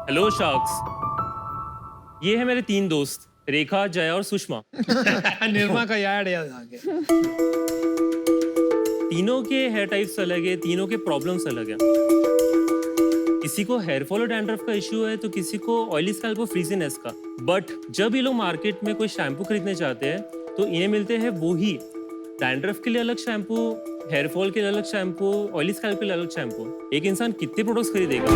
Hello sharks. ये है मेरे 3 दोस्त रेखा, जया और सुषमा। निर्मा का याद याद आ गया। तीनों के हेयर टाइप्स अलग है, तीनों के प्रॉब्लम्स अलग है। किसी को हेयर फॉल और डैंड्रफ का इश्यू है तो किसी को ऑयली स्कैल्प और फ्रीजीनेस का। बट जब ये लोग मार्केट में कोई शैम्पू खरीदने जाते हैं तो इन्हें मिलते हैं वो ही डैंड्रफ के लिए अलग शैम्पू, हेयर फॉल के लिए अलग शैम्पू, ऑयली स्कैल्प के लिए अलग शैम्पू। एक इंसान कितने प्रोडक्ट्स खरीदेगा?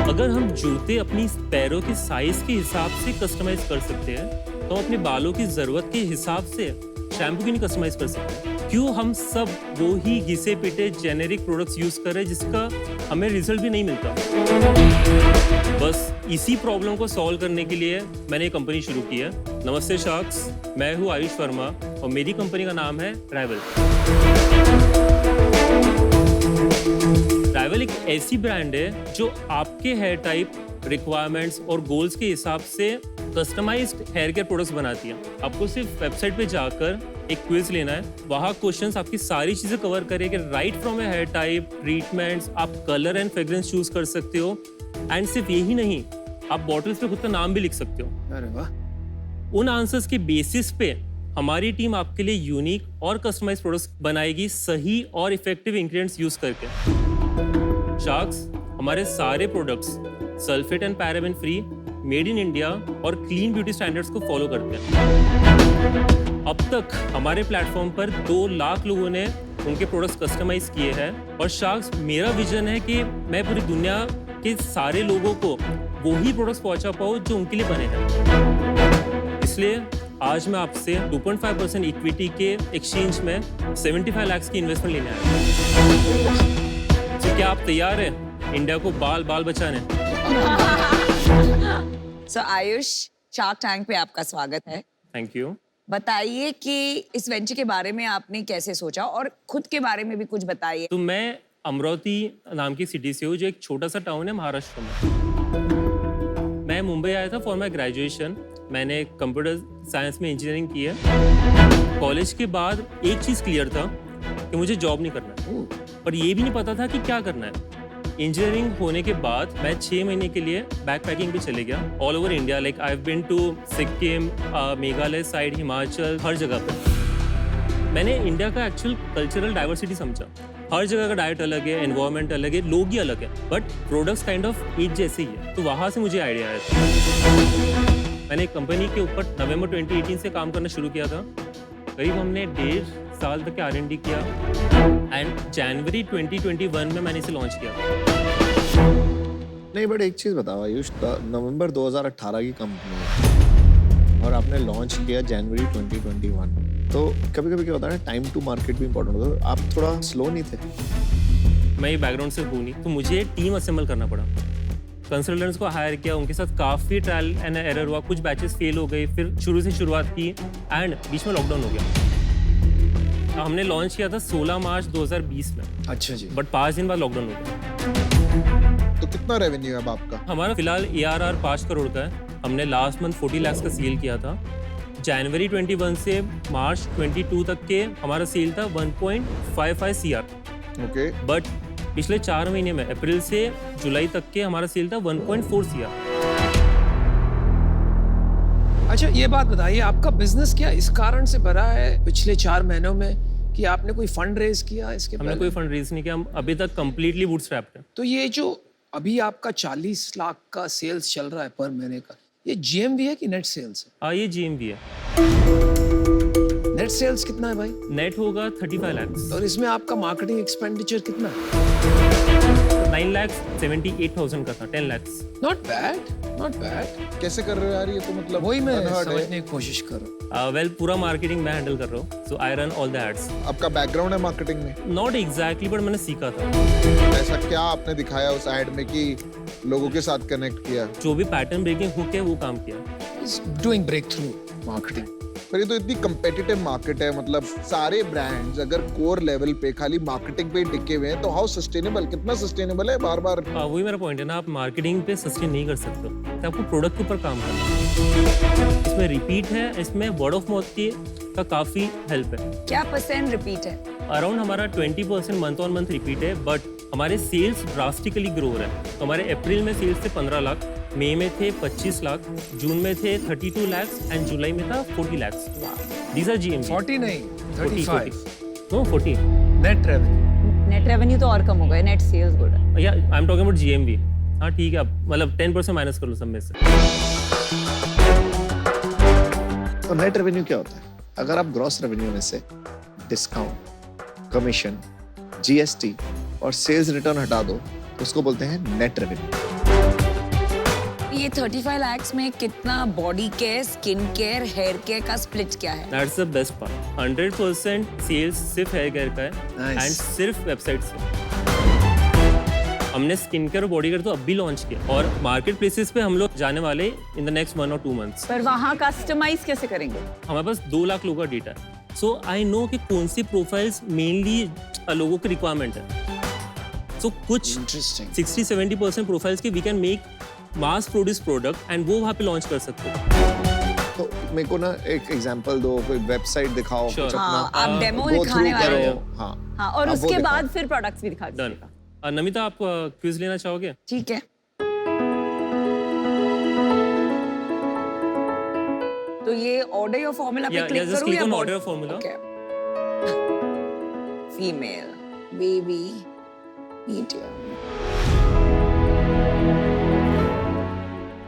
अगर हम जूते अपनी पैरों के साइज के हिसाब से कस्टमाइज कर सकते हैं तो अपने बालों की जरूरत के हिसाब से शैम्पू क्यों नहीं कस्टमाइज कर सकते? क्यों हम सब वो ही घिसे पिटे जेनेरिक प्रोडक्ट्स यूज कर रहे हैं जिसका हमें रिजल्ट भी नहीं मिलता? बस इसी प्रॉब्लम को सॉल्व करने के लिए मैंने एक कंपनी शुरू की है। नमस्ते शार्क्स, मैं हूँ आयुष वर्मा और मेरी कंपनी का नाम है राइवल। राइवल एक ऐसी ब्रांड है जो आपके हेयर टाइप, रिक्वायरमेंट्स और गोल्स के हिसाब से कस्टमाइज्ड हेयर केयर प्रोडक्ट्स बनाती है। आपको सिर्फ वेबसाइट पे जाकर एक क्विज लेना है, वहाँ क्वेश्चंस आपकी सारी चीजें कवर करेंगे, right from here type, treatments, आप कलर एंड फ्रेग्रेंस चूज कर सकते हो। एंड सिर्फ यही नहीं, आप बॉटल्स पे खुद का नाम भी लिख सकते हो। अरे वाह। उन आंसर्स के बेसिस पे हमारी टीम आपके लिए यूनिक और कस्टमाइज्ड प्रोडक्ट्स बनाएगी, सही और इफेक्टिव इंग्रेडिएंट्स यूज करके। शार्क्स, हमारे सारे products sulphate and paraben free, made in India और क्लीन ब्यूटी स्टैंडर्ड्स को फॉलो करते हैं। अब तक हमारे प्लेटफॉर्म पर 2 लाख लोगों ने उनके प्रोडक्ट्स कस्टमाइज किए हैं और शार्क्स, मेरा विजन है कि मैं पूरी दुनिया के सारे लोगों को वही प्रोडक्ट्स पहुंचा पाऊँ जो उनके लिए बने हैं। इसलिए आज मैं आपसे 2.5% इक्विटी के एक्सचेंज में 75 लाख की इन्वेस्टमेंट लेने आया हूं। तो क्या आप तैयार हैं इंडिया को बाल बाल बचाने? So, आयुष, शार्क टैंक पे आपका स्वागत है। Thank you. बताइए कि इस वेंचर के बारे में आपने कैसे सोचा और खुद के बारे में भी कुछ बताइए। तो मैं अमरावती नाम की सिटी से हूँ जो एक छोटा सा टाउन है महाराष्ट्र में। मैं मुंबई आया था फॉर माई ग्रेजुएशन। मैंने कंप्यूटर साइंस में इंजीनियरिंग की है। कॉलेज के बाद एक चीज़ क्लियर था कि मुझे जॉब नहीं करना है, पर ये भी नहीं पता था कि क्या करना है। इंजीनियरिंग होने के बाद मैं 6 महीने के लिए बैक पैकिंग पे चले गया all over India. Like I have been to Sikkim, Meghalaya side, Himachal, हर जगह पे। मैंने इंडिया का एक्चुअल कल्चरल डाइवर्सिटी समझा। हर जगह का डाइट अलग है, एनवायरनमेंट अलग है, लोग ही अलग है, बट प्रोडक्ट्स काइंड ऑफ एक जैसे ही है। तो वहाँ से मुझे आइडिया आया था। मैंने एक कंपनी के ऊपर नवंबर 2018 से काम करना शुरू किया था। करीब हमने 1.5 साल तक R&D किया एंड जनवरी 2021 में मैंने इसे लॉन्च किया। नहीं, बट एक चीज बताओ आयुष, नवंबर 2018 की कंपनी है और आपने लॉन्च किया जनवरी 2021। तो कभी कभी क्या होता है ना, टाइम टू मार्केट भी इंपॉर्टेंट होता है। आप थोड़ा स्लो नहीं थे? मैं ये बैकग्राउंड से हूँ नहीं, तो मुझे टीम असेंबल करना पड़ा। कंसल्टेंट्स को हायर किया, उनके साथ काफ़ी ट्रायल एंड एरर हुआ, कुछ बैचेस फेल हो गए, फिर शुरू से शुरुआत की एंड बीच में लॉकडाउन हो गया। हमने लॉन्च किया था 16 मार्च 2020 में। अच्छा जी। बट 5 दिन बाद लॉकडाउन हो गया। तो कितना रेवेन्यू है अब आपका? हमारा फिलहाल ARR 5 करोड़ का है। हमने लास्ट मंथ 40 लाख का सेल किया था। जनवरी 21 से मार्च 22 तक के हमारा सेल था 1.55 CR। ओके। बट पिछले 4 महीने में अप्रैल से जुलाई तक के हमारा सेल था 1.4 CR। अच्छा, ये बात बताइए, आपका बिजनेस क्या इस कारण से बढ़ा है पिछले 4 महीनों में कि आपने कोई फंड रेज किया इसके हमने पहले? कोई फंड रेज नहीं किया, हम अभी तक कंप्लीटली बूटस्ट्रैप्ड है। तो ये जो अभी आपका 40 लाख का सेल्स चल रहा है पर महीने का, ये GMV है कि नेट सेल्स है? ये GMV है। नेट सेल्स कितना है भाई? नेट होगा 35 लाख। और इसमें आपका मार्केटिंग एक्सपेंडिचर कितना है? 9,78,000 का था, 10 lakh. Not bad, not bad. कैसे कर रहे हो यार, ये तो मतलब वही मैं unheard है। समझने की कोशिश कर रहा हूँ। वेल, पूरा मार्केटिंग मैं हैंडल कर रहा हूँ, so I run all the ads. आपका बैकग्राउंड है मार्केटिंग में? नॉट एग्जैक्टली, बट मैंने सीखा था। ऐसा क्या आपने दिखाया उस एड में कि लोगों के साथ कनेक्ट किया? जो भी पैटर्न ब्रेकिंग हुक है वो काम किया। Doing breakthrough marketing. पर ये तो इतनी कंपेटिटिव मार्केट है, मतलब सारे ब्रांड्स अगर कोर लेवल पे खाली मार्केटिंग पे टिके हुए हैं तो हाउ सस्टेनेबल, कितना सस्टेनेबल है? बार बार वही मेरा पॉइंट है ना, आप मार्केटिंग पे सस्टेन नहीं कर सकते, तो आपको प्रोडक्ट के ऊपर काम करना है। इसमें रिपीट है, इसमें वर्ड ऑफ माउथ की का काफी हेल्प है। क्या % रिपीट है? अराउंड हमारा 20% मंथ ऑन मंथ रिपीट है, बट हमारे सेल्स ड्रास्टिकली ग्रो हो रहे हैं। तो हमारे अप्रैल में सेल्स थे 15 लाख, मई में थे 25 लाख, जून में थे 32 लाख एंड जुलाई में था 40 लाख। These are GMV। 40 नहीं, 35 no 40 net revenue. Net revenue तो और कम हो गए, नेट सेल्स गुड है। या I am talking about GMV। हाँ ठीक है, मतलब 10% माइनस कर लो सब में से। तो नेट रेवेन्यू क्या होता है? अगर आप ग्रॉस रेवेन्यू में से डिस्काउंट, कमीशन, GST और सेल्स रिटर्न हटा दो तो उसको बोलते हैं नेट रेवेन्यू। ये 35 lakhs में कितना body care, skin care, hair care का स्प्लिट क्या है? That's the best part. 100% sales सिर्फ हेयर केयर का है Nice. एंड सिर्फ वेबसाइट से। हमने स्किन केयर और बॉडी केयर तो अब भी लॉन्च किया और मार्केट प्लेसेस पे हम लोग जाने वाले इन द नेक्स्ट 1 और 2 मंथ्स। पर वहाँ कस्टमाइज कैसे करेंगे? हमारे पास 2 लाख लोगों का डेटा है, सो आई नो कि कौन सी प्रोफाइल्स मेनली लोगों की रिक्वायरमेंट है। सो कुछ इंटरेस्टिंग। 60-70% प्रोफाइल्स के we can make mass produce product and वो वहाँ पे लॉन्च कर सकते हो। तो मेरे को ना एक एग्जांपल दो, कोई वेबसाइट दिखाओ, Sure. कुछ हाँ, अपना आप डेमो go दिखाने through वाले करो। हो। हाँ हाँ, और अब वो उसके दिखाओ। बाद फिर प्रोडक्ट्स भी दिखा डन। नमिता, आप क्विज लेना चाहोगे? ठीक है। तो ये ऑर्डर योर फॉर्मूला पे Yeah, क्लिक yeah, just करूं click या on board? order your formula. Okay. Female, baby, medium.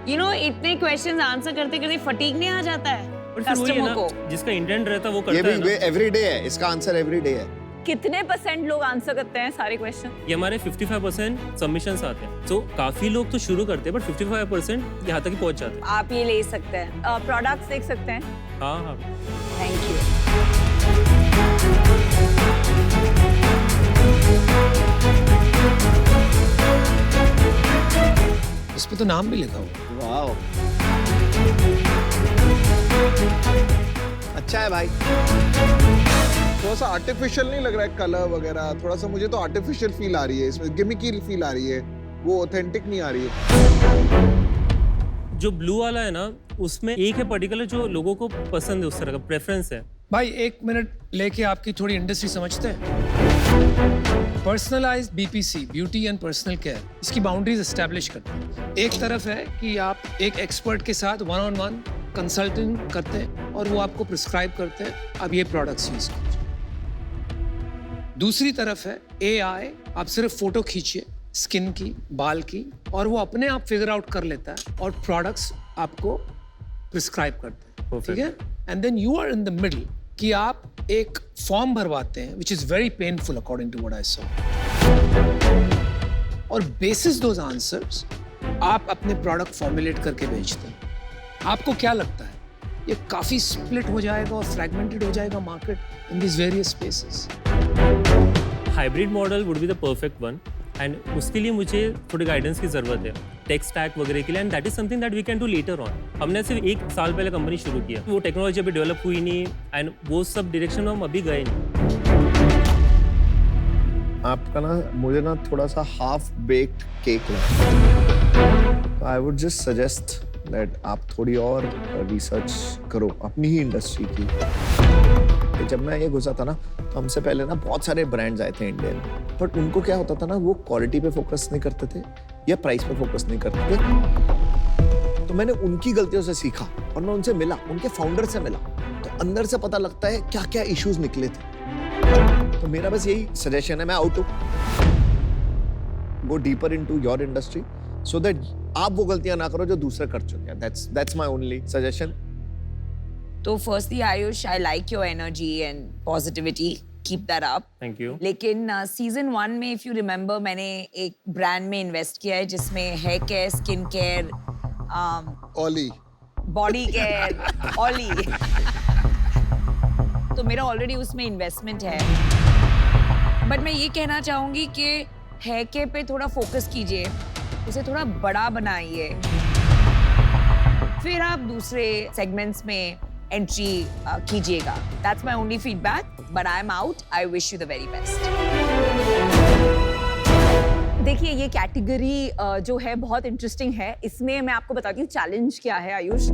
You know, इतने क्वेश्चंस आंसर करते करते फटीग नहीं आ जाता है But फिर वही है कस्टमर ना, को? जिसका इंटेंट रहता है वो ये करता है भी ना। एवरीडे है, इसका आंसर एवरीडे है। कितने % लोग आंसर करते हैं सारे क्वेश्चन? ये हमारे 55% सबमिशंस आते हैं। सो काफी लोग तो शुरू करते हैं, बट 55% यहाँ तक ही पहुँच जाते हैं। आप ये ले सकते हैं, प्रोडक्ट्स देख सकते हैं। हाँ हाँ। Thank you. इस पे तो नाम भी लिखा हुआ। वाओ, अच्छा है भाई। थोड़ा सा आर्टिफिशियल नहीं लग रहा है कलर वगैरह? थोड़ा सा मुझे तो आर्टिफिशियल फील आ रही है इसमें, गिमिकी फील आ रही है, वो ऑथेंटिक नहीं आ रही है। जो ब्लू वाला है ना, उसमें एक है पर्टिकुलर जो लोगों को पसंद है, उस तरह का प्रेफरेंस है। भाई 1 मिनट लेके आपकी थोड़ी इंडस्ट्री समझते हैं। Personalised BPC, beauty and personal care, इसकी बाउंड्रीज एस्टैब्लिश करते हैं। एक तरफ है कि आप एक एक्सपर्ट के साथ 1-on-1 कंसल्टिंग करते हैं और वो आपको प्रिस्क्राइब करते हैं, अब ये प्रोडक्ट्स यूज कीजिए। दूसरी तरफ है AI, आप सिर्फ फोटो खींचिए स्किन की, बाल की, और वो अपने आप फिगर आउट कर लेता है और प्रोडक्ट्स आपको प्रिस्क्राइब करते हैं। Perfect. ठीक है? And then you are in the middle कि आप एक फॉर्म भरवाते हैं which is very painful according to what I saw, और बेसिस दोज आंसर्स आप अपने प्रोडक्ट फॉर्मुलेट करके भेजते हैं। आपको क्या लगता है ये काफी स्प्लिट हो जाएगा और फ्रैगमेंटेड हो जाएगा market in this various spaces? Hybrid model would be the perfect one and उसके लिए मुझे थोड़ी गाइडेंस की जरूरत है टेक स्टैक वगैरह के लिए, and that is something that we can do later on. हमने सिर्फ 1 साल पहले कंपनी शुरू किया, वो टेक्नोलॉजी अभी डेवलप हुई नहीं एंड वो सब डायरेक्शन में हम अभी गए नहीं। आपका ना, मुझे ना थोड़ा सा हाफ बेक्ड केक लगा। I would just suggest that आप थोड़ी और रिसर्च करो अपनी ही इंडस्ट्री की। कि जब मैं ये घुसा था ना, हमसे पहले ना बहुत सारे ब्रांड्स आए थे इंडियन, बट उनको क्या होता था ना, वो क्वालिटी पे फोकस नहीं करते थे या प्राइस पे फोकस नहीं करते थे। तो मैंने उनकी गलतियों से सीखा और मैं उनसे मिला, उनके फाउंडर से मिला, तो अंदर से पता लगता है क्या क्या इश्यूज निकले थे। तो मेरा बस यही सजेशन है, मैं out to go deeper into your industry so that आप वो गलतियां ना करो जो दूसरे कर चुके हैं। That's my only suggestion. तो firstly Ayush, I like your energy and positivity, keep that up. Thank you. लेकिन सीजन 1 में इफ यू रिमेंबर, मैंने एक ब्रांड में इन्वेस्ट किया है जिसमें हेयर केयर, स्किन केयर, ओली, बॉडी केयर, ऑली। तो मेरा ऑलरेडी उसमें इन्वेस्टमेंट है, बट मैं ये कहना चाहूंगी कि हेयर केयर पे थोड़ा फोकस कीजिए, उसे थोड़ा बड़ा बनाइए, फिर आप दूसरे सेगमेंट्स में एंट्री कीजिएगा। That's my only feedback, but I am out. I wish you the very best. देखिए, ये कैटेगरी जो है बहुत इंटरेस्टिंग है। इसमें मैं आपको बताती हूँ चैलेंज क्या है आयुष।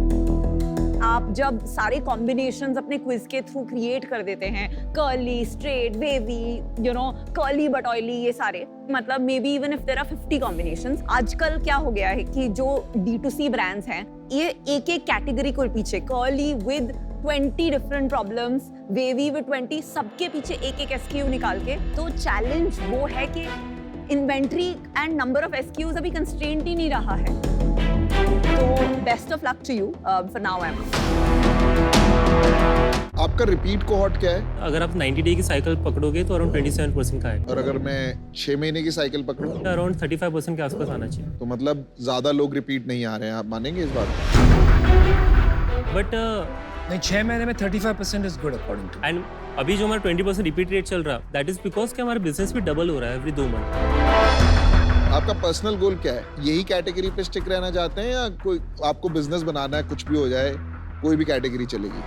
आप जब सारे कॉम्बिनेशंस अपने क्विज के थ्रू क्रिएट कर देते हैं, curly, straight, wavy, you know, curly but oily, ये सारे, मतलब may be even if there are 50 combinations. आजकल क्या हो गया है कि जो D2C ब्रांड्स हैं, ये एक एक कैटेगरी को पीछे, curly with 20 different problems, wavy with 20, सबके पीछे एक एक SKU निकाल के। तो चैलेंज वो है कि inventory and number of SKUs अभी कंस्ट्रेंट ही नहीं रहा है। तो best of luck to you for now. आपका रिपीट कोहॉर्ट क्या है? अगर आप 90 डे की साइकिल पकड़ोगे तो अराउंड 27% का है, और अगर मैं 6 महीने की साइकिल पकड़ूं अराउंड 35% के आसपास आना चाहिए। तो मतलब ज्यादा लोग रिपीट नहीं आ रहे हैं, आप मानेंगे इस बात? बट नहीं, 6 महीने में 35% is good according to. And अभी जो हमारा 20% रिपीट रेट चल रहा है, दैट इज बिकॉज कि हमारा बिजनेस भी डबल हो रहा है एवरी 2 मंथ। आपका पर्सनल गोल क्या है? यही कैटेगरी पे स्टिक रहना चाहते हैं या कोई आपको बिजनेस बनाना है, कुछ भी हो जाए, कोई भी कैटेगरी चलेगी?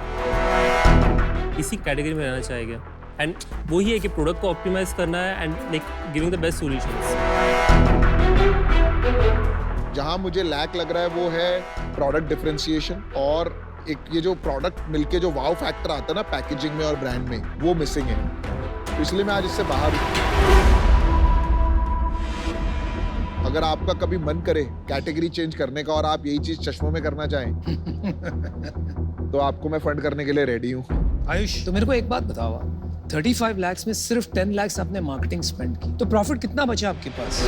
इसी कैटेगरी में रहना चाहेंगे एंड वही है कि प्रोडक्ट को ऑप्टिमाइज करना है and like giving the best solutions. जहां मुझे लैक लग रहा है वो है प्रोडक्ट डिफरेंशिएशन, और एक ये जो प्रोडक्ट मिलके जो वाव फैक्टर आता है ना पैकेजिंग में और ब्रांड में, वो मिसिंग है। तो इसलिए मैं आज इससे बाहर हूं। अगर आपका कभी मन करे कैटेगरी चेंज करने का और आप यही चीज चश्मों में करना चाहें तो आपको मैं फंड करने के लिए रेडी हूँ। आयुष, तो मेरे को एक बात बताओ, 35 lakhs में सिर्फ 10 lakhs आपने मार्केटिंग स्पेंड की, तो प्रॉफिट कितना बचा आपके पास?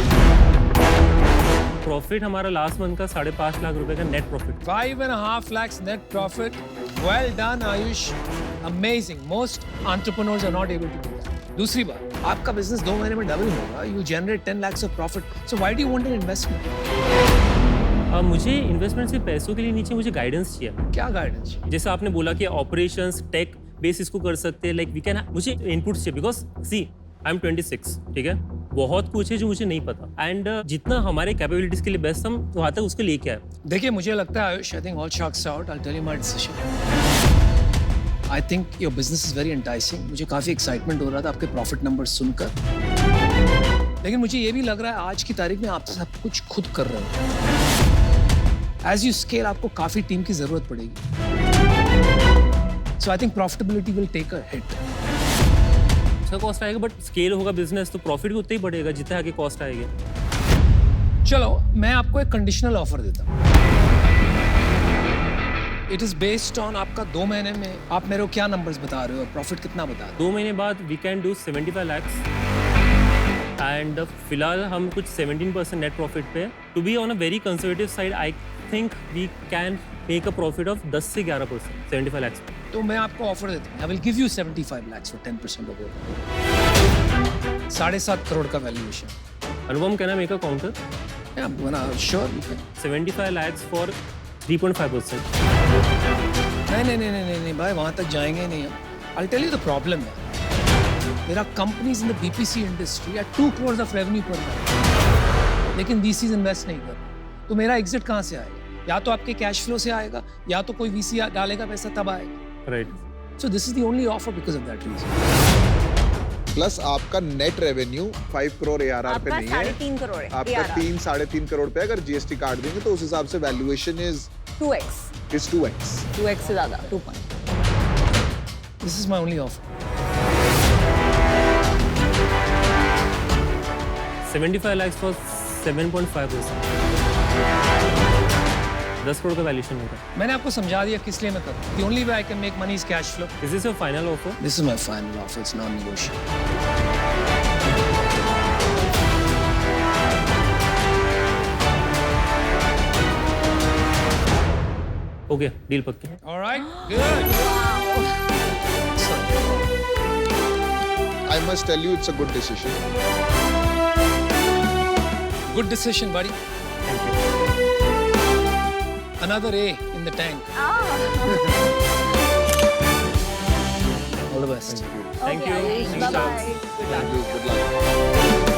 प्रॉफिट हमारा लास्ट मंथ का 5.5 लाख रुपए का net profit. 5.5 lakhs net profit. Well done, Ayush. Amazing. Most entrepreneurs are not able to do that. दूसरी बात, आपका बिजनेस 2 महीने में डबल होगा. You generate 10 lakhs of profit. So why do you want an investment? मुझे investment सिर्फ पैसों के लिए नीचे, मुझे गाइडेंस चाहिए। क्या गाइडेंस? जैसे आपने बोला कि ऑपरेशंस टेक बेस इसको कर सकते हैं, लाइक वी कैन, मुझे इनपुट्स चाहिए बिकॉज सी आई एम 26, ठीक है, बहुत कुछ है जो मुझे नहीं पता एंड जितना हमारे कैपेबिलिटीज के लिए बेस्ट हम वहाँ तक उसके लेके आए। देखिए, मुझे लगता है Ayush, I think all shocks out, I tell you my decision. I think your business is very enticing. मुझे काफी एक्साइटमेंट हो रहा था आपके प्रॉफिट नंबर्स सुनकर, लेकिन मुझे ये भी लग रहा है आज की तारीख में आप सब कुछ खुद कर रहे हो। एज यू स्केल आपको काफी टीम की जरूरत पड़ेगी। So I think profitability will take a hit. अच्छा कॉस्ट आएगा, बट स्केल होगा बिजनेस तो प्रॉफिट भी उतना ही बढ़ेगा जितना आगे कॉस्ट आएगा। चलो, मैं आपको एक कंडीशनल ऑफर देता हूँ। इट इज बेस्ड ऑन आपका 2 महीने में आप मेरे को क्या नंबर्स बता रहे हो, प्रॉफिट कितना बता रहे 2 महीने बाद we can do 75 lakhs and फिलहाल हम कुछ 17% नेट प्रॉफिट पे। To be on a very conservative side, I think we can make a profit of 10 से 11% 75 lakhs पे। हो? तो मैं आपको ऑफर देता हूँ। I will give you 75 lakhs for 10% off your 7.5 crore का valuation. Anupam, can I make a counter? Sure. 75 lakhs for 3.5%। नहीं भाई, वहां तक जाएंगे नहीं हम। I'll tell you the problem है। There are companies in the BPC industry at 2 crores of revenue per month, लेकिन VCs इन्वेस्ट नहीं कर रहे। तो मेरा एग्जिट कहाँ से आएगा? या तो आपके कैश फ्लो से आएगा, या तो कोई VC डालेगा पैसा तब आएगा। Right. So this is the only offer because of that reason। Plus आपका नेट रेवेन्यू 5 करोड़ ARR पे आपका नहीं है, 3.5 करोड़ है आपका ARR। 3-3.5 करोड़ पे। अगर GST काट देंगे तो उस हिसाब से वैल्यूएशन इज 2x 2x। से ज्यादा 2 point। This is my only offer। 75 lakhs for 7.5%। 10 crore का वैल्यूएशन होगा। मैंने आपको समझा दिया किस लिए मैं कर रहा हूँ। The only way I can make money is cash flow। Is this your final offer? This is my final offer। It's non-negotiable। Okay, deal पक्की। All right, good। I must tell you it's a good decision. Good decision, buddy। Thank you. Another A in the tank। All the best। Thank you. Bye bye। Good luck.